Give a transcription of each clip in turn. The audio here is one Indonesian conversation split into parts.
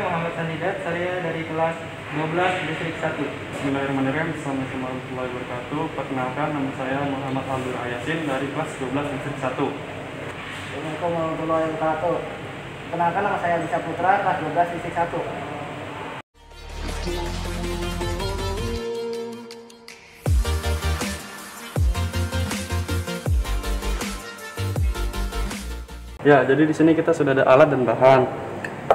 Muhammad Sandidat, saya dari kelas 12 Distrik 1. Bismillahirrahmanirrahim. Assalamualaikum warahmatullahi wabarakatuh. Perkenalkan, nama saya Muhammad Abdul Ayasin dari kelas 12 Distrik 1. Assalamualaikum warahmatullahi wabarakatuh. Kenalkan, nama saya Bisa Putra, kelas 12 Distrik 1. Ya, jadi di sini kita sudah ada alat dan bahan.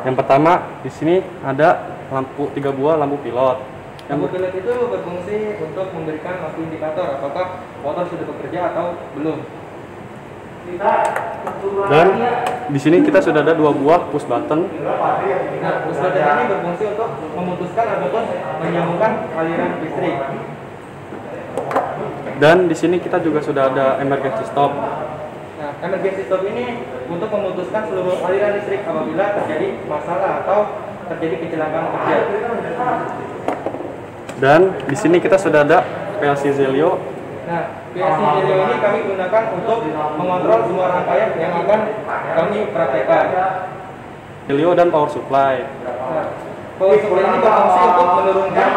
Yang pertama, di sini ada lampu 3 buah lampu pilot. Lampu pilot itu berfungsi untuk memberikan lampu indikator apakah motor sudah bekerja atau belum. Dan di sini kita sudah ada 2 buah push button. Nah, push button ini berfungsi untuk memutuskan ataupun menyambungkan aliran listrik. Dan di sini kita juga sudah ada emergency stop. Nah, emergency stop ini untuk memutuskan seluruh aliran listrik apabila terjadi masalah atau terjadi kecelakaan kerja. Dan di sini kita sudah ada PLC Zelio. Nah, PLC Zelio ini kami gunakan untuk mengontrol semua rangkaian yang akan kami praktekkan. Zelio dan power supply. Nah, power supply ini berfungsi untuk menurunkan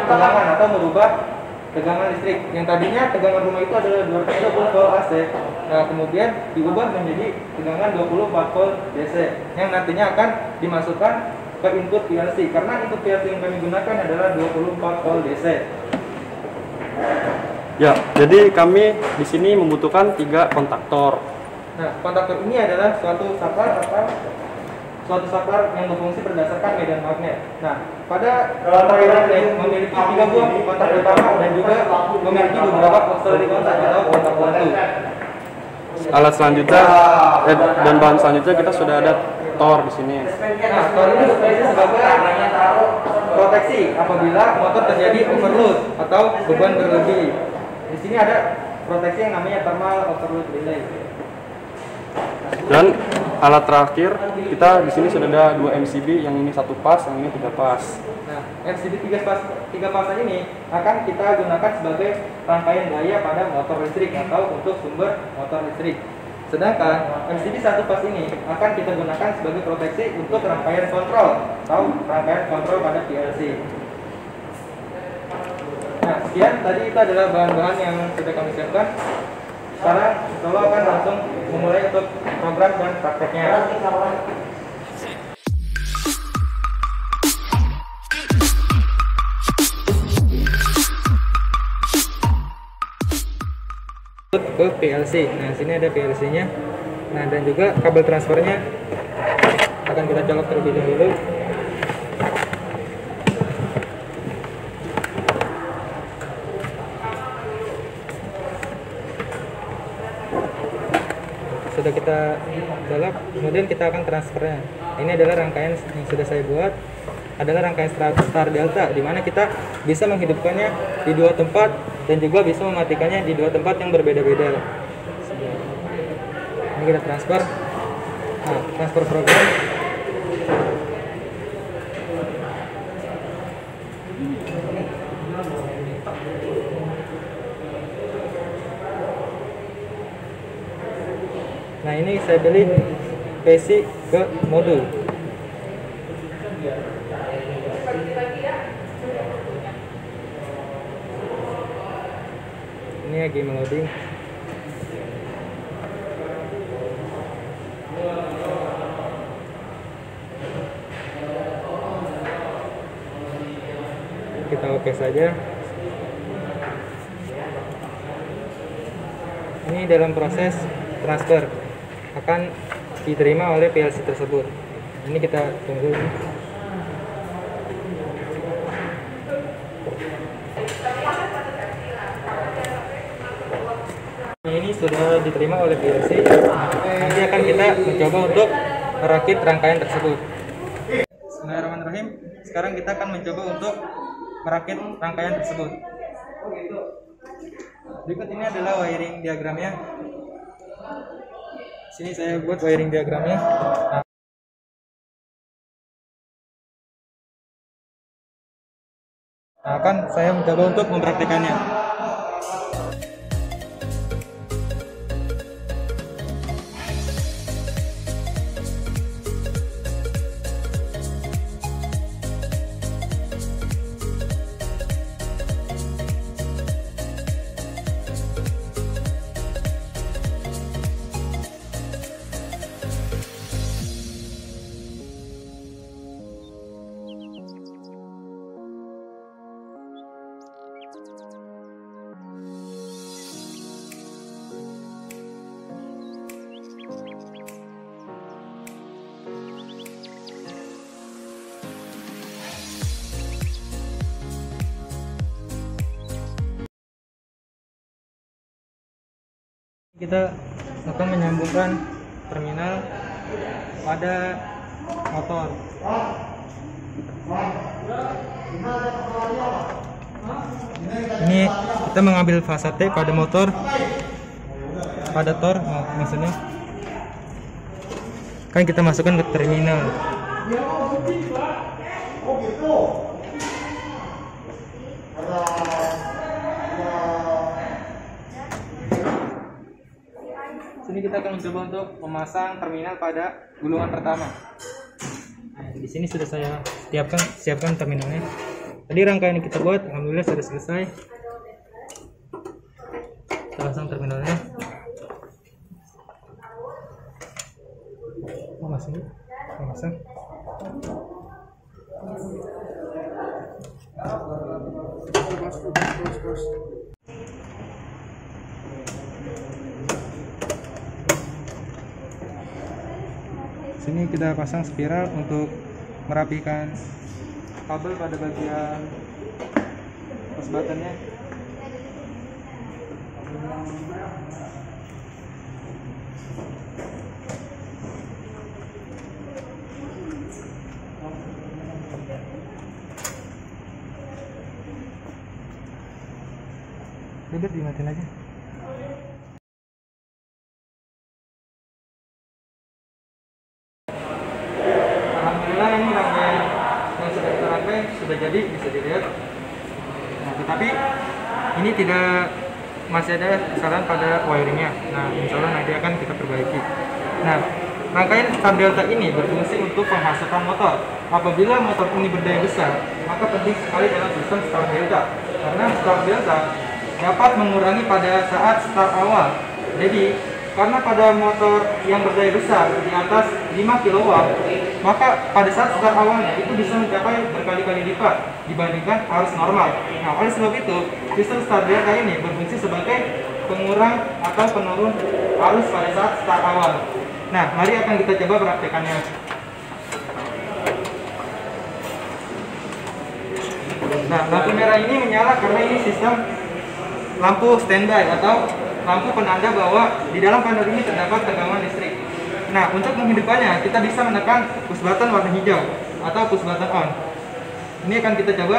tegangan atau merubah tegangan listrik. Yang tadinya tegangan rumah itu adalah 220 volt AC. Nah, kemudian diubah menjadi tegangan 24 volt DC yang nantinya akan dimasukkan ke input PLC, karena input PLC yang kami gunakan adalah 24 volt DC. Ya, jadi kami di sini membutuhkan 3 kontaktor. Nah, kontaktor ini adalah suatu saklar yang berfungsi berdasarkan medan magnet. Nah, pada kontaktor magnet memiliki 3 buah kontak utama dan juga memiliki beberapa auxiliary kontak atau kontak bantu. Alat selanjutnya dan bahan selanjutnya kita sudah ada tor di sini. Nah, tor ini berfungsi sebagai proteksi apabila motor terjadi overload atau beban berlebih. Di sini ada proteksi yang namanya thermal overload relay. Dan alat terakhir kita di sini sudah ada 2 MCB, yang ini 1 pas, yang ini 3 pas. Nah, MCB 3 pasang ini akan kita gunakan sebagai rangkaian daya pada motor listrik atau untuk sumber motor listrik. Sedangkan MCB 1 pas ini akan kita gunakan sebagai proteksi untuk rangkaian kontrol atau rangkaian kontrol pada PLC. Nah, sekian tadi itu adalah bahan-bahan yang sudah kami siapkan. Sekarang Solo akan langsung memulai untuk program dan prakteknya. Ke PLC. Nah, sini ada PLC-nya. Nah, dan juga kabel transfernya akan kita colok terlebih dahulu. Sudah kita colok, kemudian kita akan transfernya. Ini adalah rangkaian yang sudah saya buat, adalah rangkaian star delta, di mana kita bisa menghidupkannya di 2 tempat dan juga bisa mematikannya di 2 tempat yang berbeda-beda. Ini kita transfer. Nah, transfer program. Nah, ini saya beli PC ke modul. Ini lagi meloading. Kita oke saja. Ini dalam proses transfer akan diterima oleh PLC tersebut. Ini kita tunggu. Ini sudah diterima oleh PLC. Nanti akan kita mencoba untuk merakit rangkaian tersebut. Bismillahirrahmanirrahim. Sekarang kita akan mencoba untuk merakit rangkaian tersebut. Berikut ini adalah wiring diagramnya. Sini saya buat wiring diagramnya. Nah, akan saya mencoba untuk mempraktikannya. Kita akan menyambungkan terminal pada motor. Ini kita mengambil fasa T pada motor, pada tor, maksudnya kan kita masukkan ke terminal. Sini kita akan mencoba untuk memasang terminal pada gulungan pertama. Nah, di sini sudah saya siapkan terminalnya. Tadi rangkaian yang kita buat, alhamdulillah sudah selesai. Kita pasang terminalnya. Masih, pasang. Sini kita pasang spiral untuk merapikan kabel pada bagian push buttonnya. Udah dimatiin aja. Alhamdulillah ini rangkaian yang sudah kita rangkai sudah jadi, bisa dilihat. Nah, tetapi ini masih ada kesalahan pada wiringnya. Nah, insya Allah nanti akan kita perbaiki. Nah, rangkaian start delta ini berfungsi untuk penghasutan motor. Apabila motor ini berdaya besar, maka penting sekali dalam sistem start delta, karena start delta dapat mengurangi pada saat start awal. Jadi karena pada motor yang berdaya besar di atas 5 kW, maka pada saat start awalnya itu bisa mencapai berkali-kali lipat dibandingkan arus normal. Nah, oleh sebab itu sistem start delta ini berfungsi sebagai pengurang atau penurun arus pada saat start awal. Nah, mari akan kita coba praktekannya. Nah, lampu merah ini menyala karena ini sistem lampu standby atau lampu penanda bahwa di dalam panel ini terdapat tegangan listrik. Nah, untuk menghidupkannya kita bisa menekan push button warna hijau atau push button on. Ini akan kita coba.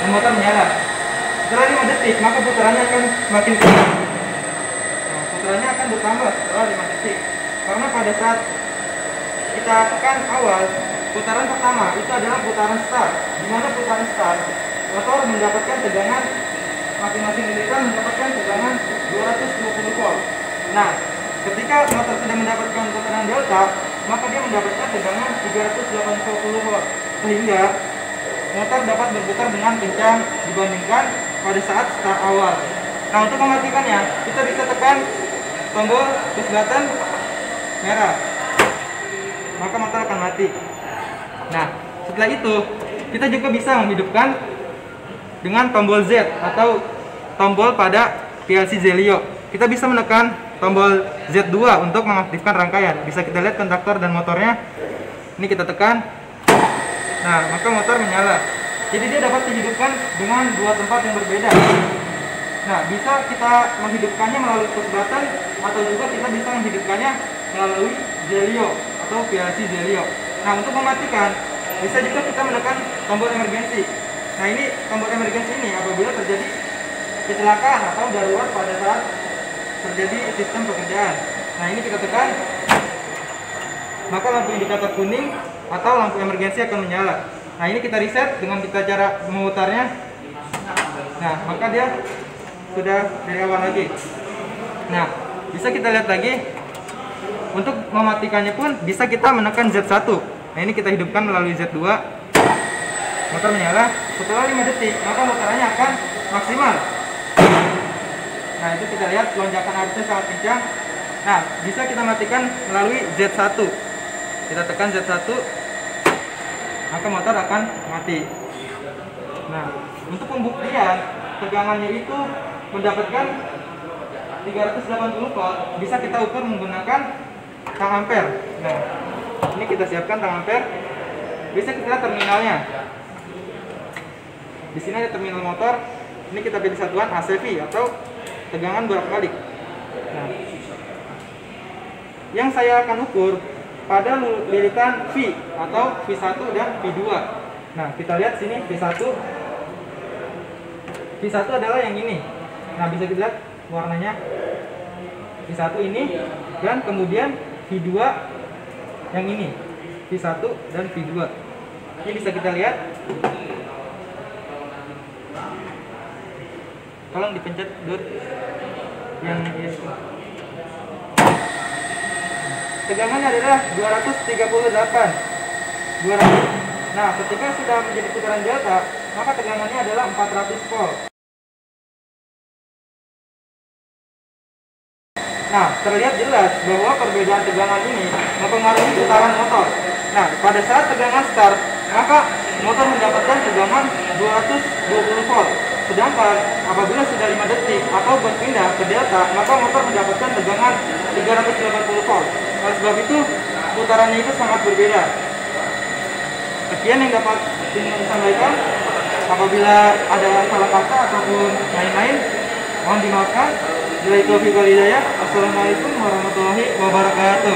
Motor menyala. Setelah 5 detik maka putarannya akan semakin kencang. Nah, putarannya akan bertambah setelah 5 detik. Karena pada saat kita tekan awal, putaran pertama itu adalah putaran start. Di mana putaran start, motor mendapatkan tegangan, masing-masing lilitan mendapatkan tegangan 220 volt. Nah, ketika motor sudah mendapatkan putaran delta, maka dia mendapatkan tegangan 380 volt, sehingga motor dapat berputar dengan kencang dibandingkan pada saat start awal. Nah, untuk mematikannya kita bisa tekan tombol push button merah, maka motor akan mati. Nah, setelah itu kita juga bisa menghidupkan dengan tombol Z atau tombol pada PLC Zelio. Kita bisa menekan tombol Z2 untuk mengaktifkan rangkaian. Bisa kita lihat kontaktor dan motornya. Ini kita tekan. Nah, maka motor menyala. Jadi dia dapat dihidupkan dengan dua tempat yang berbeda. Nah, bisa kita menghidupkannya melalui push button atau juga kita bisa menghidupkannya melalui Zelio atau PLC Zelio. Nah, untuk mematikan bisa juga kita menekan tombol emergensi. Nah, ini tombol emergensi ini apabila terjadi kecelakaan atau darurat pada saat terjadi sistem pekerjaan. Nah, ini kita tekan, maka lampu indikator kuning atau lampu emergensi akan menyala. Nah, ini kita reset dengan kita cara memutarnya. Nah, maka dia sudah dari awal lagi. Nah, bisa kita lihat lagi. Untuk mematikannya pun bisa kita menekan Z1. Nah, ini kita hidupkan melalui Z2. Motor menyala. Setelah 5 detik, maka motornya akan maksimal. Nah, itu kita lihat lonjakan arusnya sangat kencang. Nah, bisa kita matikan melalui Z1. Kita tekan Z1, maka motor akan mati. Nah, untuk pembuktian tegangannya itu mendapatkan 380 volt, bisa kita ukur menggunakan tang ampere. Nah, ini kita siapkan tang ampere. Bisa kita lihat terminalnya. Di sini ada terminal motor. Ini kita pilih satuan ACV atau tegangan bolak-balik. Nah, yang saya akan ukur pada lilitan V atau V1 dan V2. Nah, kita lihat sini V1. V1 adalah yang ini. Nah, bisa kita lihat warnanya. V1 ini dan kemudian V2 yang ini. V1 dan V2. Ini bisa kita lihat. Tolong dipencet dot yang yes. Tegangannya adalah 238. 200. Nah, ketika sudah menjadi putaran delta, maka tegangannya adalah 400 volt. Nah, terlihat jelas bahwa perbedaan tegangan ini mempengaruhi putaran motor. Nah, pada saat tegangan start, maka motor mendapatkan tegangan 220 volt. Sedangkan apabila sudah 5 detik atau berpindah ke delta, maka motor mendapatkan tegangan 380 volt. Oleh sebab itu, putarannya itu sangat berbeda. Sekian yang dapat saya sampaikan. Apabila ada salah kata ataupun lain-lain, mohon dimaafkan. Bila itu Assalamualaikum warahmatullahi wabarakatuh.